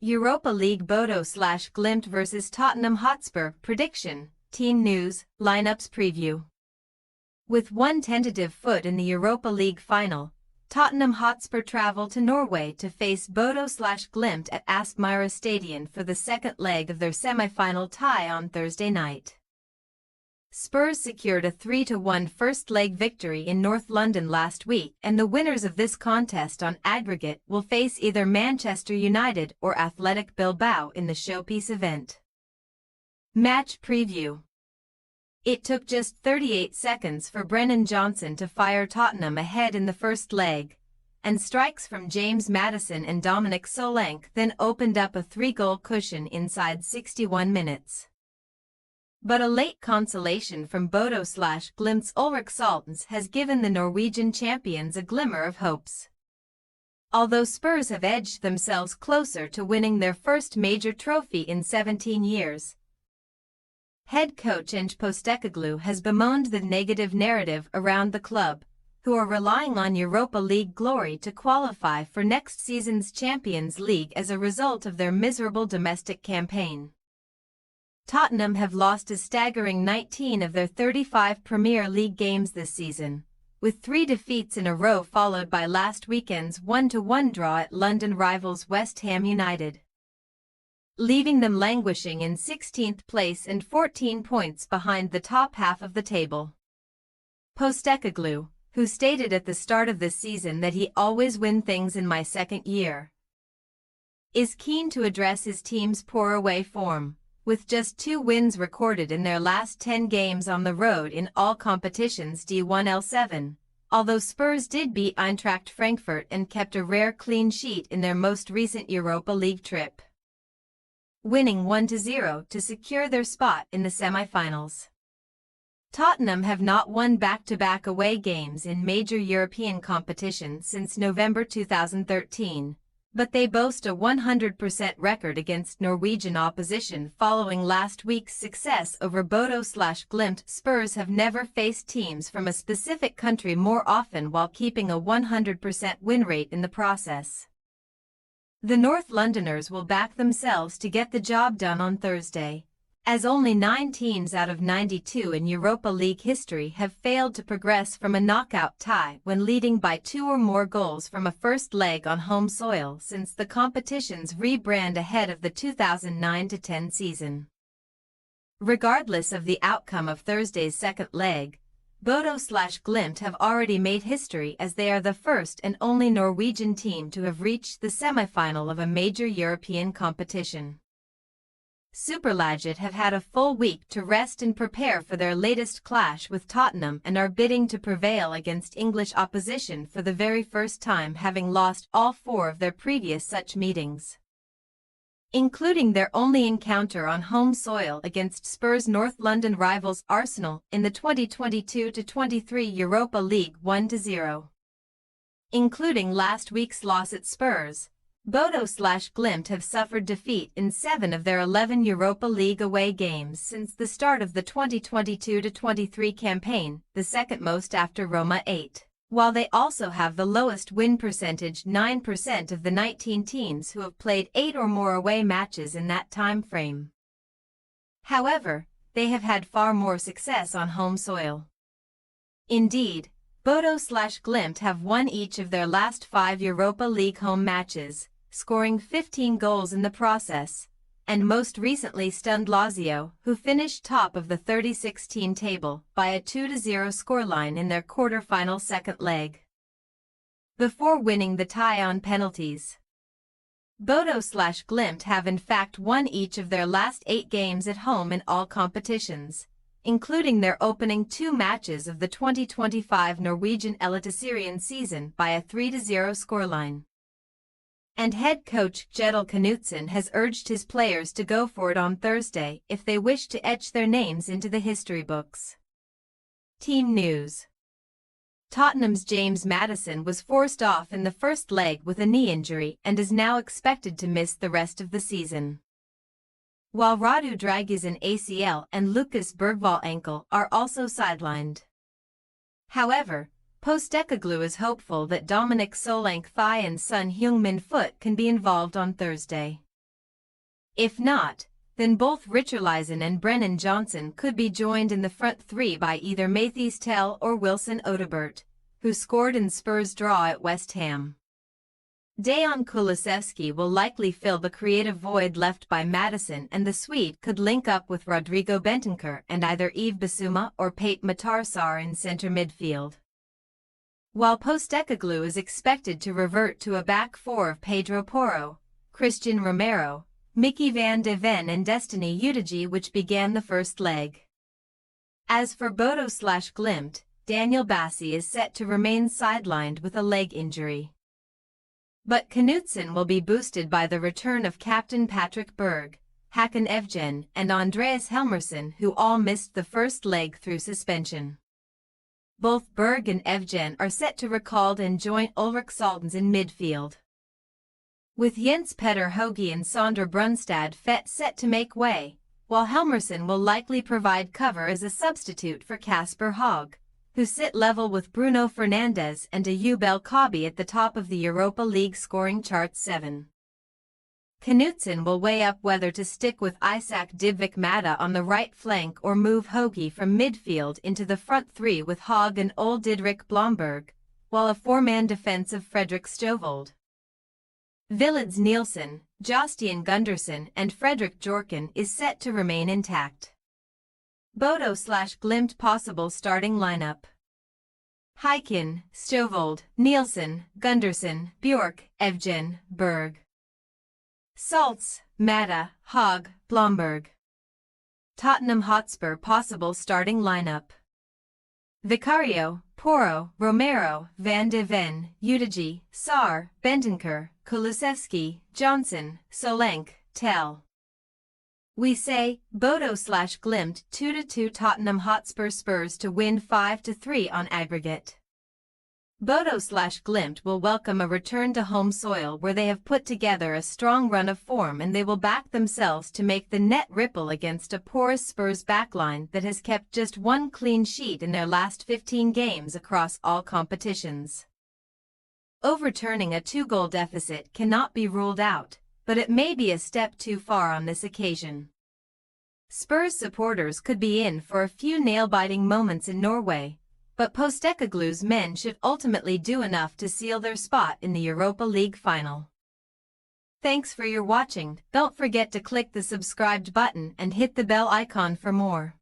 Europa League Bodo/Glimt vs Tottenham Hotspur prediction, team news, lineups preview. With one tentative foot in the Europa League final, Tottenham Hotspur travel to Norway to face Bodo/Glimt at Aspmyra Stadion for the second leg of their semi-final tie on Thursday night. Spurs secured a 3-1 first-leg victory in North London last week, and the winners of this contest on aggregate will face either Manchester United or Athletic Bilbao in the showpiece event. Match preview. It took just 38 seconds for Brennan Johnson to fire Tottenham ahead in the first leg, and strikes from James Maddison and Dominic Solanke then opened up a 3-goal cushion inside 61 minutes. But a late consolation from Bodo/Glimt's Ulrik Saltens has given the Norwegian champions a glimmer of hopes. Although Spurs have edged themselves closer to winning their first major trophy in 17 years, head coach Ange Postecoglou has bemoaned the negative narrative around the club, who are relying on Europa League glory to qualify for next season's Champions League as a result of their miserable domestic campaign. Tottenham have lost a staggering 19 of their 35 Premier League games this season, with 3 defeats in a row followed by last weekend's 1-1 draw at London rivals West Ham United, leaving them languishing in 16th place and 14 points behind the top half of the table. Postecoglou, who stated at the start of this season that he always win things in my second year, is keen to address his team's poor away form, with just 2 wins recorded in their last 10 games on the road in all competitions D1L7, although Spurs did beat Eintracht Frankfurt and kept a rare clean sheet in their most recent Europa League trip, winning 1-0 to secure their spot in the semi-finals. Tottenham have not won back-to-back away games in major European competitions since November 2013, but they boast a 100% record against Norwegian opposition following last week's success over Bodo/Glimt. Spurs have never faced teams from a specific country more often while keeping a 100% win rate in the process. The North Londoners will back themselves to get the job done on Thursday, as only 9 teams out of 92 in Europa League history have failed to progress from a knockout tie when leading by 2 or more goals from a first leg on home soil since the competition's rebrand ahead of the 2009-10 season. Regardless of the outcome of Thursday's second leg, Bodo/Glimt have already made history as they are the first and only Norwegian team to have reached the semi-final of a major European competition. Superlaget have had a full week to rest and prepare for their latest clash with Tottenham and are bidding to prevail against English opposition for the very first time, having lost all 4 of their previous such meetings, including their only encounter on home soil against Spurs' North London rivals Arsenal in the 2022-23 Europa League 1-0. Including last week's loss at Spurs, Bodo/Glimt have suffered defeat in 7 of their 11 Europa League away games since the start of the 2022-23 campaign, the second most after Roma 8, while they also have the lowest win percentage, 9% of the 19 teams who have played 8 or more away matches in that time frame. However, they have had far more success on home soil. Indeed, Bodo/Glimt have won each of their last 5 Europa League home matches, scoring 15 goals in the process, and most recently stunned Lazio, who finished top of the 30-16 table, by a 2-0 scoreline in their quarter-final second leg, before winning the tie on penalties. Bodo/Glimt have in fact won each of their last 8 games at home in all competitions, including their opening 2 matches of the 2025 Norwegian Eliteserien season by a 3-0 scoreline. And head coach Kjetil Knutsen has urged his players to go for it on Thursday if they wish to etch their names into the history books. Team news. Tottenham's James Maddison was forced off in the first leg with a knee injury and is now expected to miss the rest of the season, while Radu Dragićin ACL and Lucas Bergvall ankle are also sidelined. However, Postecoglou is hopeful that Dominic Solanke thigh and Son Heung-min foot can be involved on Thursday. If not, then both Richarlison and Brennan Johnson could be joined in the front three by either Mathys Tel or Wilson Odobert, who scored in Spurs' draw at West Ham. Dejan Kulusevski will likely fill the creative void left by Maddison, and the Swede could link up with Rodrigo Bentancur and either Yves Bissouma or Pape Matar Sarr in centre midfield. While Postecoglou is expected to revert to a back four of Pedro Porro, Christian Romero, Mickey van de Ven and Destiny Udogie, which began the first leg. As for Bodo/Glimt, Daniel Bassi is set to remain sidelined with a leg injury. But Knutsen will be boosted by the return of captain Patrick Berg, Hakan Evgen and Andreas Helmersson, who all missed the first leg through suspension. Both Berg and Evgen are set to recalled and join Ulrik Saltens in midfield. With Jens Petter Hauge and Sondre Brunstad set to make way, while Helmersson will likely provide cover as a substitute for Kasper Haug, who sit level with Bruno Fernandes and Ayoub El Kaabi at the top of the Europa League scoring chart 7. Knutsen will weigh up whether to stick with Isak Dybvik Mata on the right flank or move Hauge from midfield into the front three with Haug and Ole Didrik Blomberg, while a four-man defense of Fredrik Stovvold, Villeds Nielsen, Jostian Gunderson and Fredrik Jorken is set to remain intact. Bodo/Glimt possible starting lineup: Heikin, Stovvold, Nielsen, Gunderson, Bjork, Evgen, Berg. Saltz, Mata, Haug, Blomberg. Tottenham Hotspur possible starting lineup: Vicario, Porro, Romero, Van de Ven, Udogie, Sarr, Bentancur, Kulusevski, Johnson, Solanke, Tel. We say Bodo/Glimt 2-2 Tottenham Hotspur Spurs to win 5-3 on aggregate. Bodo/Glimt will welcome a return to home soil where they have put together a strong run of form, and they will back themselves to make the net ripple against a porous Spurs backline that has kept just one clean sheet in their last 15 games across all competitions. Overturning a 2-goal deficit cannot be ruled out, but it may be a step too far on this occasion. Spurs supporters could be in for a few nail-biting moments in Norway, but Postecoglou's men should ultimately do enough to seal their spot in the Europa League final. Thanks for your watching. Don't forget to click the subscribed button and hit the bell icon for more.